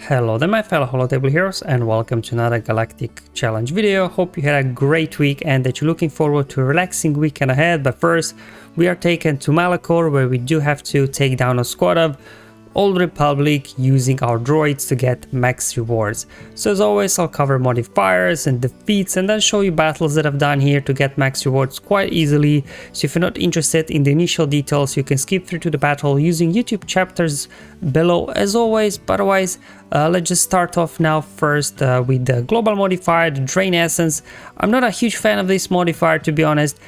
Hello there my fellow holotable heroes and welcome to another Galactic challenge video. Hope you had a great week and that you're looking forward to a relaxing weekend ahead, but first we are taken to Malachor where we do have to take down a squad of Old Republic using our droids to get max rewards. So as always I'll cover modifiers and defeats and then show you battles that I've done here to get max rewards quite easily. So if you're not interested in the initial details you can skip through to the battle using YouTube chapters below as always, but otherwise let's just start off now first with the global modifier, the Drain Essence. I'm not a huge fan of this modifier to be honest,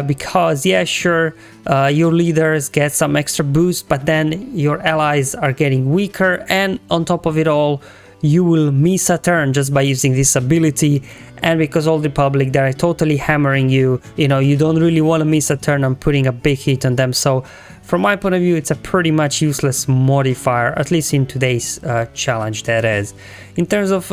because yeah sure your leaders get some extra boost, but then your allies are getting weaker and on top of it all you will miss a turn just by using this ability. And because Old Republic they're totally hammering you, you don't really want to miss a turn on putting a big hit on them. So from my point of view it's a pretty much useless modifier, at least in today's challenge that is. In terms of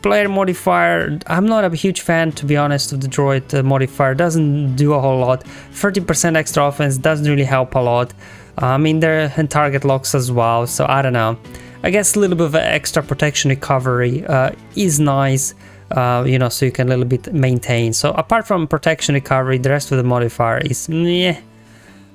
player modifier, I'm not a huge fan to be honest of the droid modifier. Doesn't do a whole lot. 30% extra offense doesn't really help a lot. I mean there are target locks as well, so I don't know. I guess a little bit of extra protection recovery is nice, so you can a little bit maintain. So apart from protection recovery, the rest of the modifier is meh.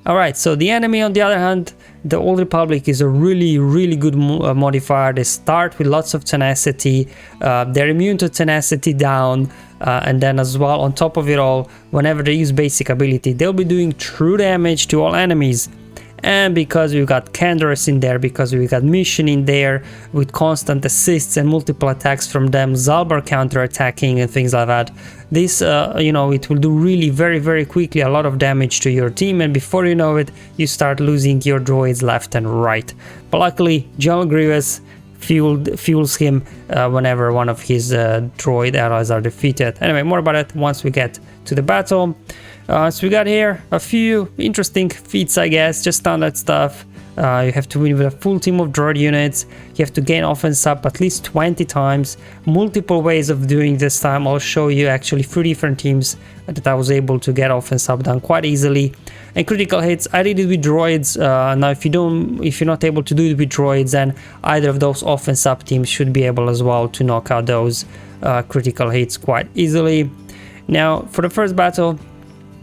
Alright, so the enemy on the other hand, the Old Republic is a really good modifier. They start with lots of tenacity, they're immune to tenacity down, and then as well on top of it all, whenever they use basic ability, they'll be doing true damage to all enemies. And because we've got Canderous in there, because we've got Mission in there with constant assists and multiple attacks from them, Zalbar counter-attacking and things like that, this, it will do really very quickly a lot of damage to your team, and before you know it, you start losing your droids left and right. But luckily, General Grievous fuels him whenever one of his droid allies are defeated. Anyway, more about it once we get to the battle. So we got here a few interesting feats, I guess, just standard stuff. You have to win with a full team of droid units. You have to gain offense up at least 20 times. Multiple ways of doing this time. I'll show you actually 3 different teams that I was able to get offense up done quite easily. And critical hits, I did it with droids. Now if you're not able to do it with droids, then either of those offense up teams should be able as well to knock out those critical hits quite easily. Now for the first battle,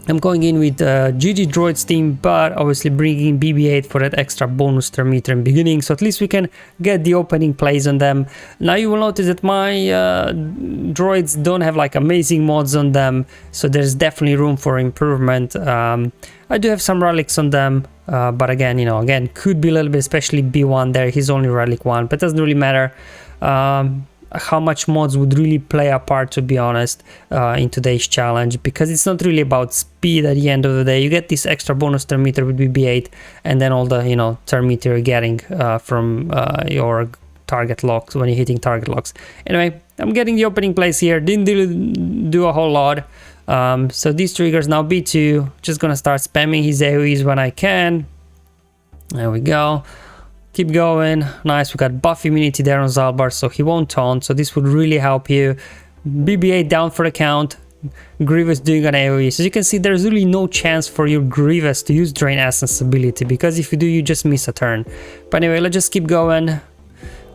I'm going in with GG Droids team, but obviously bringing BB-8 for that extra bonus turn meter in beginning, so at least we can get the opening plays on them. Now you will notice that my droids don't have like amazing mods on them, so there's definitely room for improvement. I do have some relics on them, but again, could be a little bit, especially B1 there, he's only relic 1, but doesn't really matter. How much mods would really play a part, to be honest, in today's challenge, because it's not really about speed at the end of the day. You get this extra bonus turn meter with BB-8 and then all the turn meter you're getting from your target locks when you're hitting target locks. Anyway, I'm getting the opening plays here, didn't do a whole lot. So these triggers now B2, just gonna start spamming his AoEs when I can. There we go. Keep going. Nice, we got buff immunity there on Zalbar, so he won't taunt, so this would really help you. BB-8 down for the count. Grievous doing an AoE. So as you can see, there's really no chance for your Grievous to use Drain Essence ability, because if you do, you just miss a turn. But anyway, let's just keep going.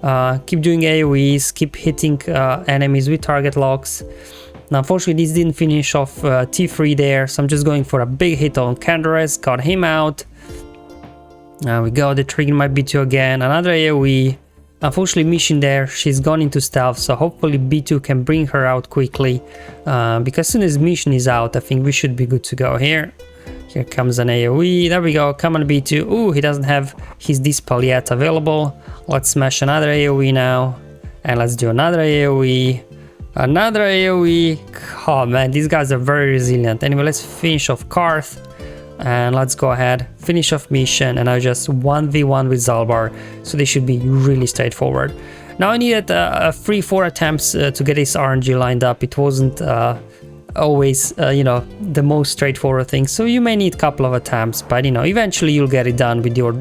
Keep doing AoEs, keep hitting enemies with target locks. Now unfortunately this didn't finish off T3 there, so I'm just going for a big hit on Canderous, got him out. There we go, the trigger might be B2 again, another AoE. Unfortunately Mission there, she's gone into stealth, so hopefully B2 can bring her out quickly, because as soon as Mission is out I think we should be good to go here. Here comes an AoE, there we go, come on B2. Ooh, he doesn't have his Dispel yet available. Let's smash another AoE now, and let's do another AoE. Another AoE. Oh man, these guys are very resilient. Anyway, let's finish off Karth. And let's go ahead, finish off Mission, and I just 1v1 with Zalbar, so they should be really straightforward. Now I needed 3-4 attempts to get this RNG lined up. It wasn't always the most straightforward thing, so you may need a couple of attempts, but eventually you'll get it done with your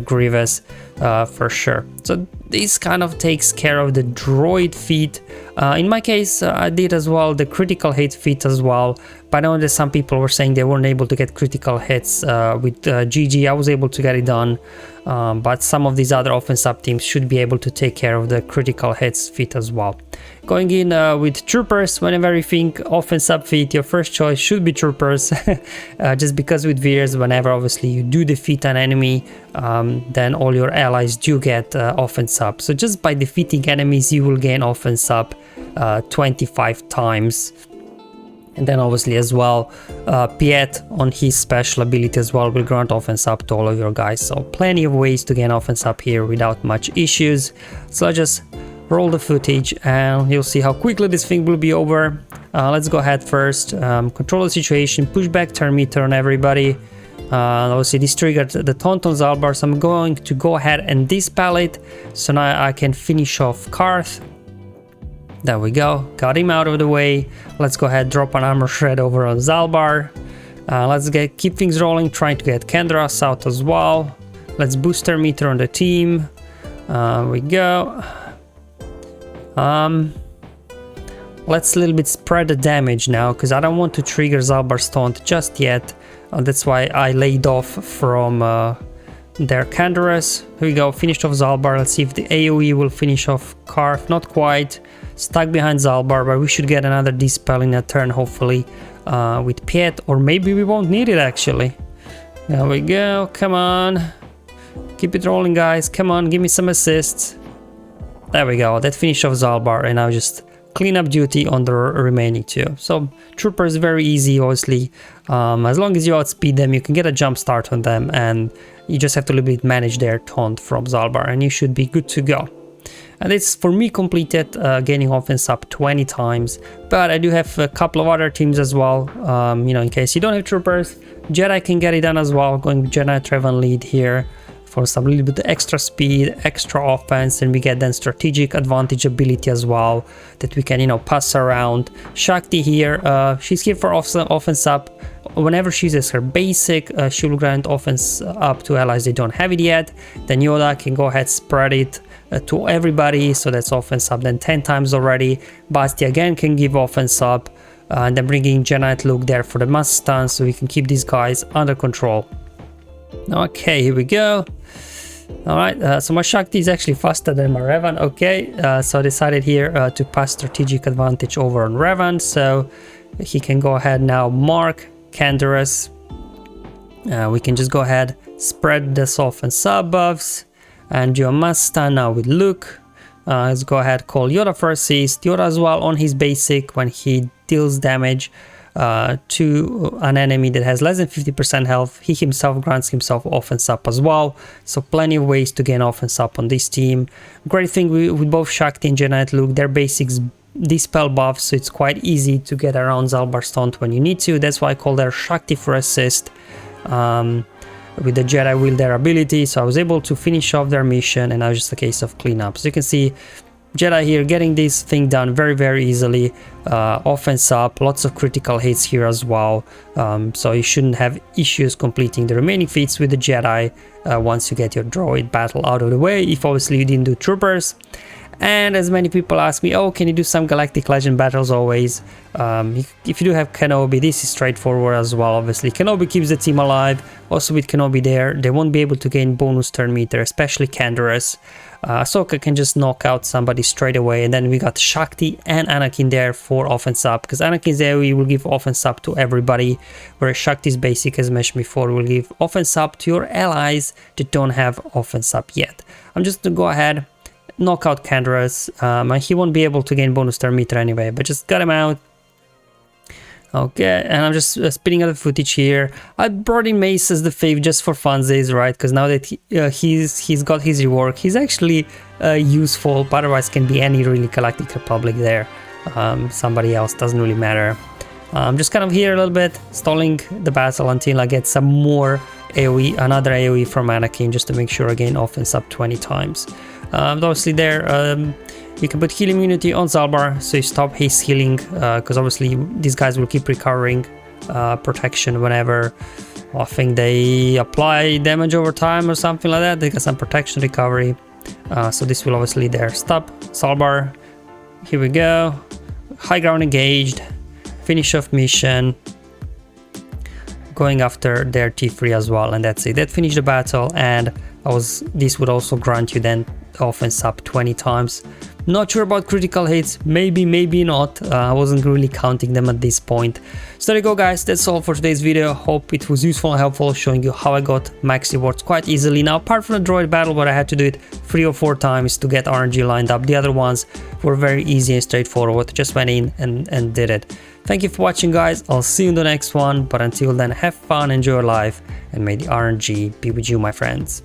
Grievous for sure. So this kind of takes care of the droid feat. In my case I did as well the critical hit feat as well, but I know that some people were saying they weren't able to get critical hits with GG. I was able to get it done. but some of these other offense up teams should be able to take care of the critical hits feat as well. Going in with troopers, whenever you think offense up feat, your first choice should be troopers. Just because with Veers, whenever obviously you do defeat an enemy, then all your allies do get offense up. So just by defeating enemies, you will gain offense up 25 times. And then obviously as well, Piet on his special ability as well will grant offense up to all of your guys. So plenty of ways to gain offense up here without much issues. So just roll the footage and you'll see how quickly this thing will be over. Let's go ahead first, control the situation, push back turn meter on everybody. Obviously this triggered the taunt on Zaalbar, so I'm going to go ahead and dispel it. So now I can finish off Karth. There we go, got him out of the way. Let's go ahead, drop an armor shred over on Zaalbar. Let's keep things rolling, trying to get Kendras out as well. Let's boost their meter on the team. We go. Let's a little bit spread the damage now, because I don't want to trigger Zaalbar's taunt just yet. That's why I laid off from their Kendras. Here we go, finished off Zaalbar. Let's see if the AoE will finish off Karth. Not quite. Stuck behind Zaalbar, but we should get another dispel in a turn, hopefully, with Piet, or maybe we won't need it actually. There we go, come on. Keep it rolling, guys. Come on, give me some assists. There we go, that finished off Zaalbar, and now just clean up duty on the remaining two. So troopers, very easy, obviously. As long as you outspeed them, you can get a jump start on them, and you just have to a little bit manage their taunt from Zaalbar, and you should be good to go. And it's for me completed, gaining offense up 20 times, but I do have a couple of other teams as well. You know, in case you don't have troopers, Jedi can get it done as well. Going with Jedi Trevan lead here for some little bit extra speed, extra offense, and we get then strategic advantage ability as well that we can, you know, pass around. Shakti here, she's here for offense up. Whenever she uses her basic, she will grant offense up to allies that don't have it yet. Then Yoda can go ahead, spread it to everybody, so that's offense up then 10 times already. Basti again can give offense up, and then bringing Janet Luke there for the mass stun, so we can keep these guys under control. Okay, here we go. Alright, so my Shakti is actually faster than my Revan. Okay, so I decided here to pass strategic advantage over on Revan, so he can go ahead now mark Canderous. We can just go ahead, spread this offense up buffs, and do a mass stun now with Luke. Let's go ahead, call Yoda for assist. Yoda as well on his basic when he deals damage to an enemy that has less than 50% health. He himself grants himself offense up as well. So plenty of ways to gain offense up on this team. Great thing with both Shakti and Jedi Luke, their basics dispel buffs, so it's quite easy to get around Zaalbar's taunt when you need to. That's why I call their Shakti for assist. With the Jedi wield their ability, so I was able to finish off their mission, and now just a case of cleanup. So you can see Jedi here getting this thing done very easily. Offense up, lots of critical hits here as well, so you shouldn't have issues completing the remaining feats with the Jedi once you get your droid battle out of the way, if obviously you didn't do troopers. And as many people ask me, oh, can you do some Galactic Legend battles always? If you do have Kenobi, this is straightforward as well. Obviously, Kenobi keeps the team alive. Also with Kenobi there, they won't be able to gain bonus turn meter, especially Canderous. Ahsoka can just knock out somebody straight away. And then we got Shakti and Anakin there for offense up, because Anakin's AoE will give offense up to everybody, whereas Shakti's basic, as mentioned before, will give offense up to your allies that don't have offense up yet. I'm just going to go ahead, knock out Canderous, and he won't be able to gain bonus turn meter anyway, but just got him out. Okay, and I'm just spinning out the footage here. I brought in Mace as the fave just for funsies, right? Because now that he's got his rework, he's actually useful, but otherwise can be any really Galactic Republic there. Somebody else, doesn't really matter. I'm just kind of here a little bit, stalling the battle until I get some more AoE, another AoE from Anakin, just to make sure I gain offense up 20 times. Obviously there, you can put heal immunity on Zaalbar, so you stop his healing, because obviously these guys will keep recovering protection whenever, I think they apply damage over time or something like that. They get some protection recovery, so this will obviously there stop Zaalbar. Here we go, high ground engaged, finish off mission, going after their T3 as well, and that's it. That finished the battle, and this would also grant you then offense up 20 times. Not sure about critical hits, maybe not. I wasn't really counting them at this point. So there you go guys, that's all for today's video. Hope it was useful and helpful, showing you how I got max rewards quite easily. Now apart from the droid battle where I had to do it 3 or 4 times to get RNG lined up, the other ones were very easy and straightforward. Just went in and did it. Thank you for watching guys, I'll see you in the next one, but until then have fun, enjoy your life, and may the RNG be with you my friends.